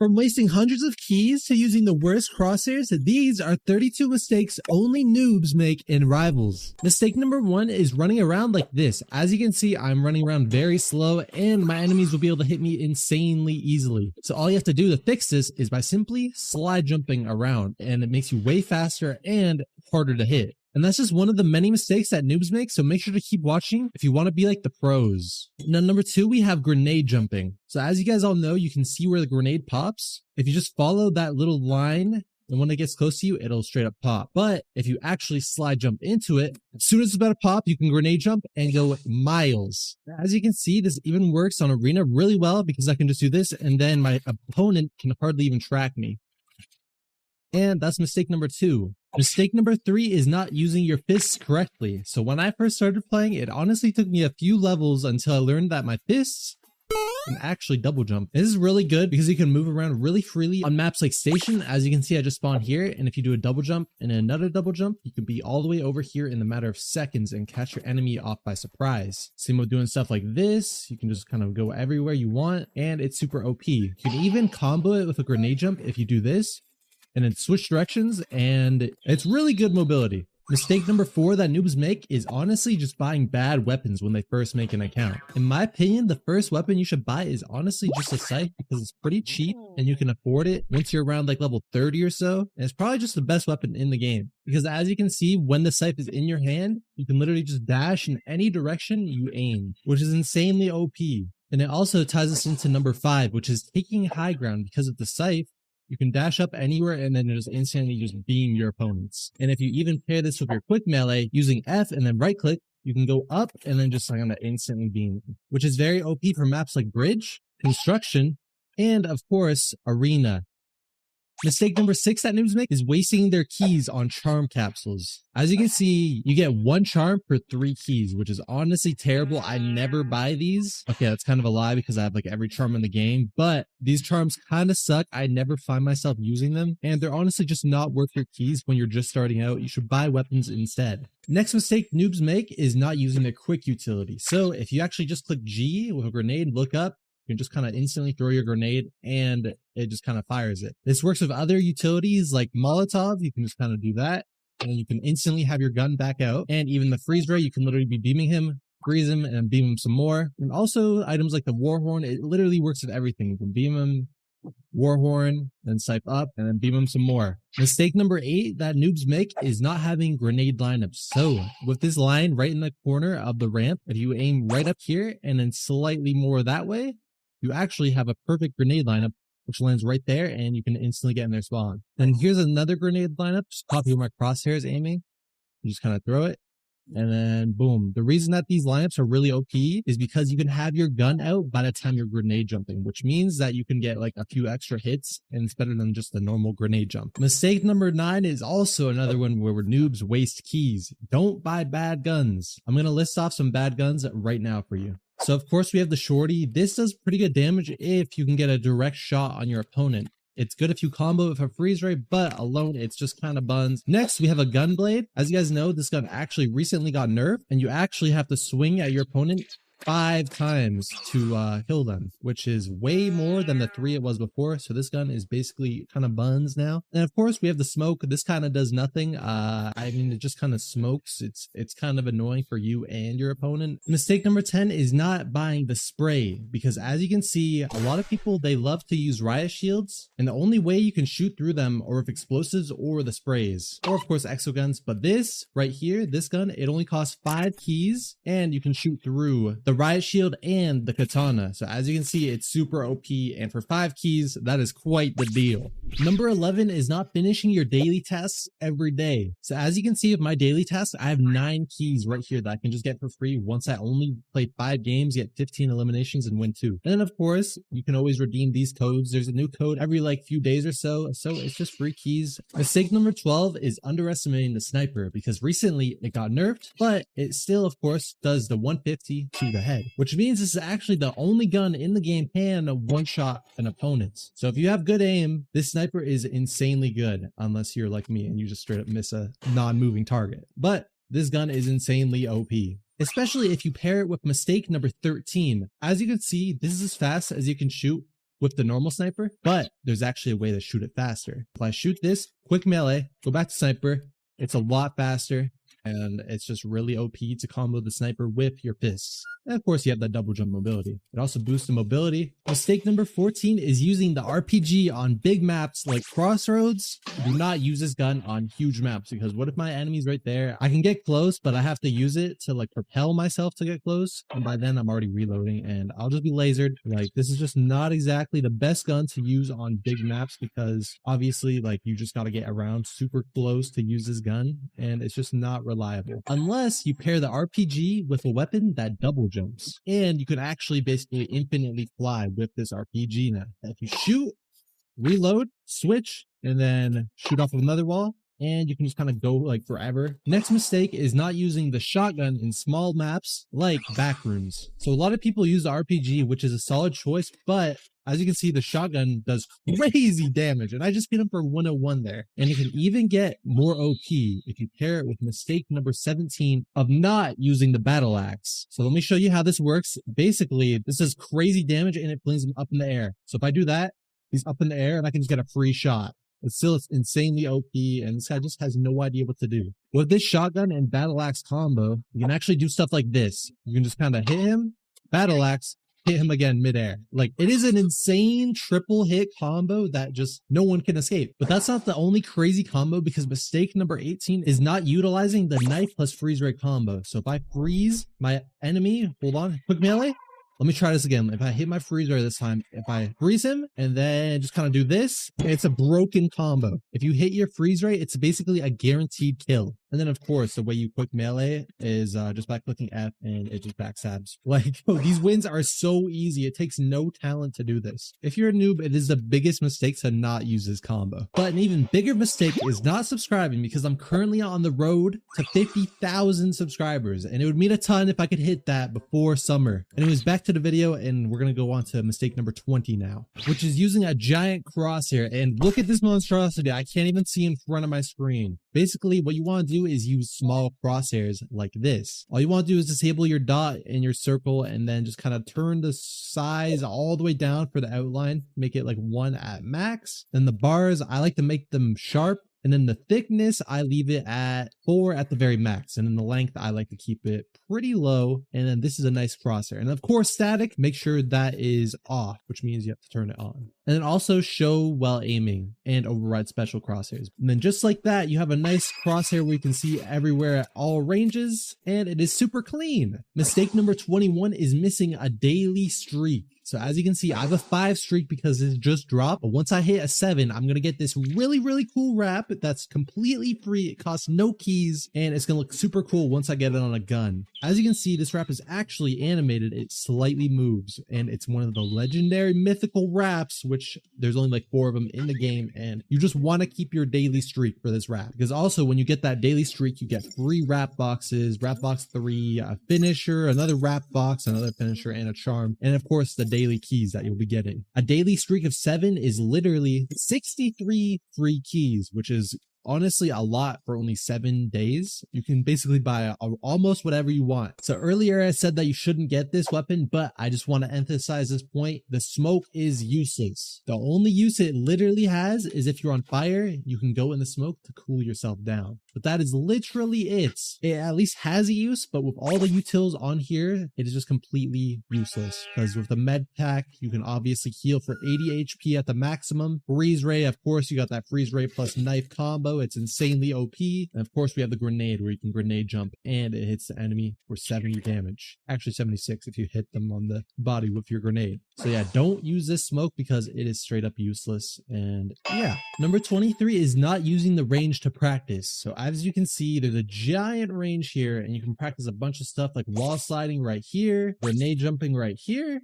From wasting hundreds of keys to using the worst crosshairs, these are 32 mistakes only noobs make in Rivals. Mistake number 1 is running around like this. As you can see, I'm running around very slow and my enemies will be able to hit me insanely easily. So all you have to do to fix this is by simply slide jumping around, and it makes you way faster and harder to hit. And that's just one of the many mistakes that noobs make, so make sure to keep watching if you want to be like the pros. Now, number 2, we have grenade jumping. So as you guys all know, you can see where the grenade pops. If you just follow that little line, and when it gets close to you, it'll straight up pop. But if you actually slide jump into it, as soon as it's about to pop, you can grenade jump and go miles. As you can see, this even works on arena really well because I can just do this and then my opponent can hardly even track me. And that's mistake number 2. Mistake number 3 is not using your fists correctly. So when I first started playing, it honestly took me a few levels until I learned that my fists can actually double jump. This is really good because you can move around really freely on maps like Station. As you can see, I just spawned here, and if you do a double jump and another double jump, you can be all the way over here in the matter of seconds and catch your enemy off by surprise. Same with doing stuff like this. You can just kind of go everywhere you want, and it's super OP. You can even combo it with a grenade jump if you do this and then switch directions, and it's really good mobility. Mistake number 4 that noobs make is honestly just buying bad weapons when they first make an account. In my opinion, the first weapon you should buy is honestly just a scythe because it's pretty cheap and you can afford it once you're around like level 30 or so. And it's probably just the best weapon in the game because as you can see, when the scythe is in your hand, you can literally just dash in any direction you aim, which is insanely OP. And it also ties us into number 5, which is taking high ground. Because of the scythe, you can dash up anywhere and then just instantly just beam your opponents. And if you even pair this with your quick melee using F and then right click, you can go up and then just like gonna instantly beam, which is very OP for maps like Bridge, Construction, and of course, Arena. Mistake number 6 that noobs make is wasting their keys on charm capsules. As you can see, you get 1 charm for 3 keys, which is honestly terrible. I never buy these. Okay, that's kind of a lie because I have like every charm in the game, but these charms kind of suck. I never find myself using them, and they're honestly just not worth your keys when you're just starting out. You should buy weapons instead. Next mistake noobs make is not using their quick utility. So if you actually just click G with a grenade, look up, you can just kind of instantly throw your grenade and it just kind of fires it. This works with other utilities like Molotov. You can just kind of do that and you can instantly have your gun back out. And even the freeze ray, you can literally be beaming him, freeze him, and beam him some more. And also items like the Warhorn, it literally works with everything. You can beam him, Warhorn, then scythe up, and then beam him some more. Mistake number 8 that noobs make is not having grenade lineups. So with this line right in the corner of the ramp, if you aim right up here and then slightly more that way, you actually have a perfect grenade lineup, which lands right there and you can instantly get in their spawn. Then here's another grenade lineup. Just copy my crosshairs aiming. You just kind of throw it and then boom. The reason that these lineups are really OP is because you can have your gun out by the time you're grenade jumping, which means that you can get like a few extra hits and it's better than just a normal grenade jump. Mistake number 9 is also another one where noobs waste keys. Don't buy bad guns. I'm going to list off some bad guns right now for you. So of course we have the shorty. This does pretty good damage if you can get a direct shot on your opponent. It's good if you combo with a freeze ray, but alone it's just kind of buns. Next we have a gun blade. As you guys know, this gun actually recently got nerfed and you actually have to swing at your opponent 5 times to kill them, which is way more than the 3 it was before. So this gun is basically kind of buns now. And of course we have the smoke. This kind of does nothing. I mean, it just kind of smokes. It's kind of annoying for you and your opponent. Mistake number 10 is not buying the spray, because as you can see, a lot of people, they love to use riot shields, and the only way you can shoot through them are with explosives or the sprays, or of course exo guns. But this right here, this gun, it only costs 5 keys and you can shoot through the riot shield and the katana. So as you can see, it's super OP, and for 5 keys, that is quite the deal. Number 11 is not finishing your daily tasks every day. So as you can see with my daily tasks, I have 9 keys right here that I can just get for free once I only play 5 games, get 15 eliminations and win 2. And then of course, you can always redeem these codes. There's a new code every like few days or so. So it's just free keys. Mistake number 12 is underestimating the sniper, because recently it got nerfed, but it still of course does the 150 to the head, which means this is actually the only gun in the game can one-shot an opponent. So if you have good aim, this sniper is insanely good, unless you're like me and you just straight up miss a non-moving target. But this gun is insanely OP, especially if you pair it with mistake number 13. As you can see, this is as fast as you can shoot with the normal sniper, but there's actually a way to shoot it faster. If I shoot this, quick melee, go back to sniper, it's a lot faster, and it's just really OP to combo the sniper with your fists. And of course, you have that double jump mobility. It also boosts the mobility. Mistake number 14 is using the RPG on big maps like Crossroads. Do not use this gun on huge maps, because what if my enemy's right there? I can get close, but I have to use it to like propel myself to get close. And by then I'm already reloading and I'll just be lasered. Like, this is just not exactly the best gun to use on big maps, because obviously like you just got to get around super close to use this gun, and it's just not reliable unless you pair the RPG with a weapon that double jumps, and you can actually basically infinitely fly with this RPG now. If you shoot, reload, switch, and then shoot off of another wall, and you can just kind of go like forever. Next mistake is not using the shotgun in small maps like backrooms. So a lot of people use the RPG, which is a solid choice, but as you can see, the shotgun does crazy damage, and I just hit him for 101 there. And it can even get more OP if you pair it with mistake number 17 of not using the battle axe. So let me show you how this works. Basically, this does crazy damage and it flings him up in the air. So if I do that, he's up in the air and I can just get a free shot. It's still insanely OP, and this guy just has no idea what to do. With this shotgun and battle axe combo, you can actually do stuff like this. You can just kind of hit him, battle axe, hit him again midair. Like, it is an insane triple hit combo that just no one can escape. But that's not the only crazy combo, because mistake number 18 is not utilizing the knife plus freeze ray combo. So if I freeze my enemy, hold on, quick melee. Let me try this again. If I hit my freeze ray this time, if I freeze him and then just kind of do this, it's a broken combo. If you hit your freeze ray, it's basically a guaranteed kill. And then of course, the way you quick melee is just by clicking F, and it just backstabs. Like, these wins are so easy. It takes no talent to do this. If you're a noob, it is the biggest mistake to not use this combo. But an even bigger mistake is not subscribing, because I'm currently on the road to 50,000 subscribers, and it would mean a ton if I could hit that before summer. Anyways, back to the video, and we're gonna go on to mistake number 20 now, which is using a giant crosshair. And look at this monstrosity. I can't even see in front of my screen. Basically, what you want to do is use small crosshairs like this. All you want to do is disable your dot in your circle, and then just kind of turn the size all the way down for the outline. Make it like 1 at max. Then the bars, I like to make them sharp. And then the thickness, I leave it at 4 at the very max. And then the length, I like to keep it pretty low. And then this is a nice crosshair. And of course, static, make sure that is off, which means you have to turn it on. And then also show while aiming and override special crosshairs. And then just like that, you have a nice crosshair where you can see everywhere at all ranges, and it is super clean. Mistake number 21 is missing a daily streak. So as you can see, I have a 5 streak because it just dropped. But once I hit a 7, I'm going to get this really cool wrap that's completely free. It costs no keys, and it's going to look super cool once I get it on a gun. As you can see, this wrap is actually animated. It slightly moves, and it's one of the legendary mythical wraps, which there's only like 4 of them in the game, and you just want to keep your daily streak for this wrap. Because also, when you get that daily streak, you get 3 wrap boxes, wrap box 3, a finisher, another wrap box, another finisher, and a charm. And of course, the daily keys that you'll be getting. A daily streak of 7 is literally 63 free keys, which is honestly a lot for only 7 days. You can basically buy almost whatever you want. So earlier I said that you shouldn't get this weapon, but I just want to emphasize this point. The smoke is useless. The only use it literally has is if you're on fire, you can go in the smoke to cool yourself down. But that is literally it. It at least has a use, but with all the utils on here, it is just completely useless. Because with the med pack, you can obviously heal for 80 HP at the maximum. Freeze ray, of course, you got that freeze ray plus knife combo. It's insanely OP. And of course, we have the grenade where you can grenade jump, and it hits the enemy for 70 damage. Actually 76 if you hit them on the body with your grenade. So yeah, don't use this smoke because it is straight up useless. And yeah, number 23 is not using the range to practice. So as you can see, there's a giant range here, and you can practice a bunch of stuff like wall sliding right here, grenade jumping right here.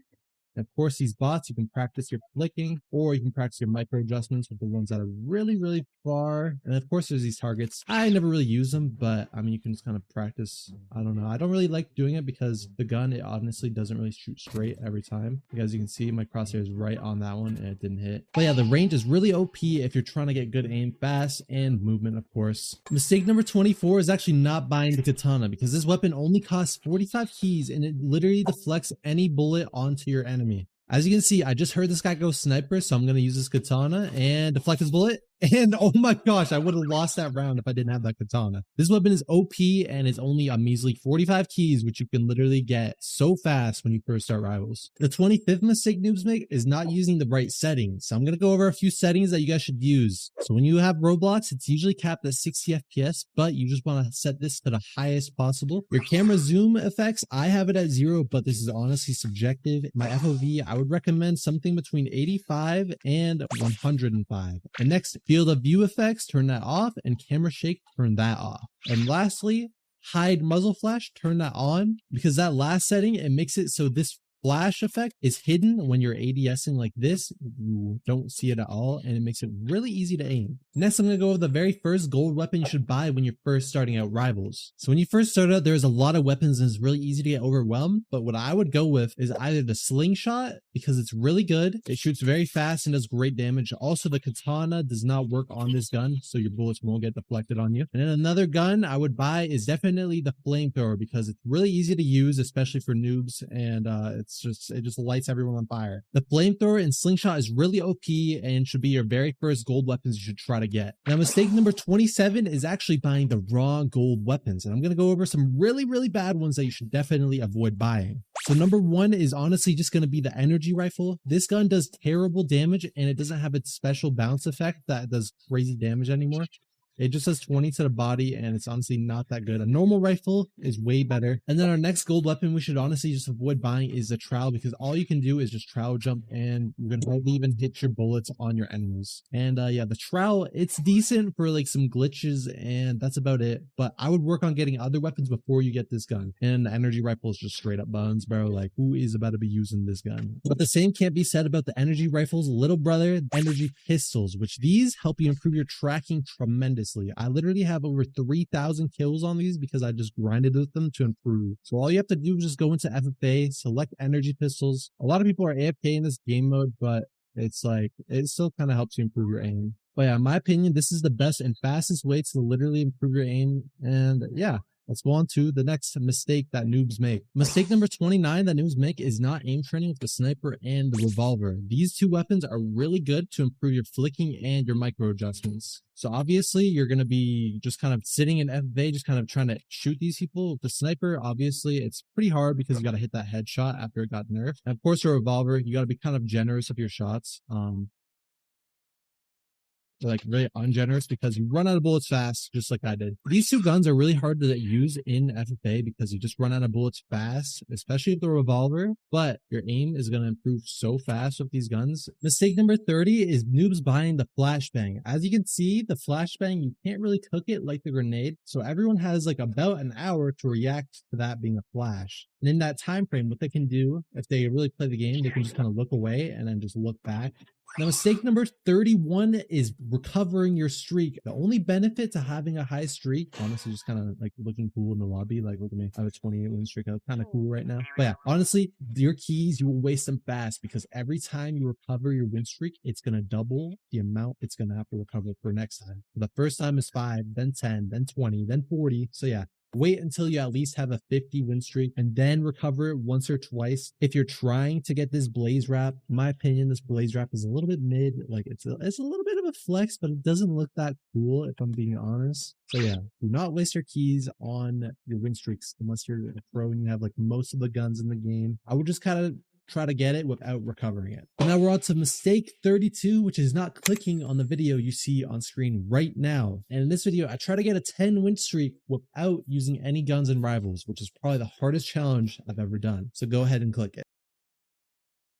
And of course, these bots, you can practice your flicking, or you can practice your micro adjustments with the ones that are really far. And of course, there's these targets. I never really use them, but I mean, you can just kind of practice. I don't know. I don't really like doing it because the gun, it honestly doesn't really shoot straight every time. As you can see, my crosshair is right on that one and it didn't hit. But yeah, the range is really OP if you're trying to get good aim, fast, and movement, of course. Mistake number 24 is actually not buying the katana, because this weapon only costs 45 keys and it literally deflects any bullet onto your enemy. As you can see, I just heard this guy go sniper, so I'm going to use this katana and deflect his bullet. And oh my gosh, I would have lost that round if I didn't have that katana. This weapon is OP and is only a measly 45 keys, which you can literally get so fast when you first start Rivals. The 25th mistake noobs make is not using the right settings. So I'm going to go over a few settings that you guys should use. So when you have Roblox, it's usually capped at 60 FPS, but you just want to set this to the highest possible. Your camera zoom effects, I have it at 0, but this is honestly subjective. My FOV, I would recommend something between 85 and 105. And next, field of view effects, turn that off, and camera shake, turn that off. And lastly, hide muzzle flash, turn that on, because that last setting, it makes it so this flash effect is hidden when you're ADSing like this. You don't see it at all, and it makes it really easy to aim. Next, I'm going to go over the very first gold weapon you should buy when you're first starting out Rivals. So when you first start out, there's a lot of weapons and it's really easy to get overwhelmed, but what I would go with is either the slingshot, because it's really good, it shoots very fast and does great damage. Also, the katana does not work on this gun, so your bullets won't get deflected on you. And then another gun I would buy is definitely the flamethrower, because it's really easy to use, especially for noobs, and it just lights everyone on fire. The flamethrower and slingshot is really OP and should be your very first gold weapons you should try to get. Now, mistake number 27 is actually buying the wrong gold weapons, and I'm going to go over some really bad ones that you should definitely avoid buying. So number 1 is honestly just going to be the energy rifle. This gun does terrible damage, and it doesn't have its special bounce effect that does crazy damage anymore. It just does 20 to the body, and it's honestly not that good. A normal rifle is way better. And then our next gold weapon we should honestly just avoid buying is the trowel, because all you can do is just trowel jump, and you can hardly even hit your bullets on your enemies. And yeah, the trowel, it's decent for like some glitches, and that's about it. But I would work on getting other weapons before you get this gun. And the energy rifle is just straight up buns, bro. Like, who is about to be using this gun? But the same can't be said about the energy rifle's little brother, energy pistols, which these help you improve your tracking tremendously. I literally have over 3,000 kills on these because I just grinded with them to improve. So all you have to do is just go into FFA, select energy pistols. A lot of people are AFK in this game mode, but it's like, it still kind of helps you improve your aim. But yeah, in my opinion, this is the best and fastest way to literally improve your aim. And yeah, let's go on to the next mistake that noobs make. Mistake number 29 that noobs make is not aim training with the sniper and the revolver. These two weapons are really good to improve your flicking and your micro adjustments. So obviously you're going to be just kind of sitting in FFA, just kind of trying to shoot these people. With the sniper, obviously it's pretty hard because you got to hit that headshot after it got nerfed. And of course, your revolver, you got to be kind of generous with your shots. Like really ungenerous, because you run out of bullets fast, just like I did. These two guns are really hard to use in FFA because you just run out of bullets fast, especially with the revolver, but your aim is going to improve so fast with these guns. Mistake number 30 is noobs buying the flashbang. As you can see, the flashbang, you can't really cook it like the grenade, so everyone has like about an hour to react to that being a flash. And in that time frame, what they can do, if they really play the game, they can just kind of look away and then just look back. Now, mistake number 31 is recovering your streak. The only benefit to having a high streak, honestly, just kind of like looking cool in the lobby. Like, look at me, I have a 28 win streak. I look kind of cool right now. But yeah, honestly, your keys, you will waste them fast, because every time you recover your win streak, it's going to double the amount it's going to have to recover for next time. The first time is 5, then 10, then 20, then 40. So yeah, wait until you at least have a 50 win streak and then recover it once or twice. If you're trying to get this blaze wrap, in my opinion, this blaze wrap is a little bit mid. Like it's a little bit of a flex, but it doesn't look that cool if I'm being honest. So yeah, do not waste your keys on your win streaks unless you're a pro and you have like most of the guns in the game. I would just kind of try to get it without recovering it. And now we're on to mistake 32, which is not clicking on the video you see on screen right now. And in this video, I try to get a 10 win streak without using any guns in Rivals, which is probably the hardest challenge I've ever done. So go ahead and click it.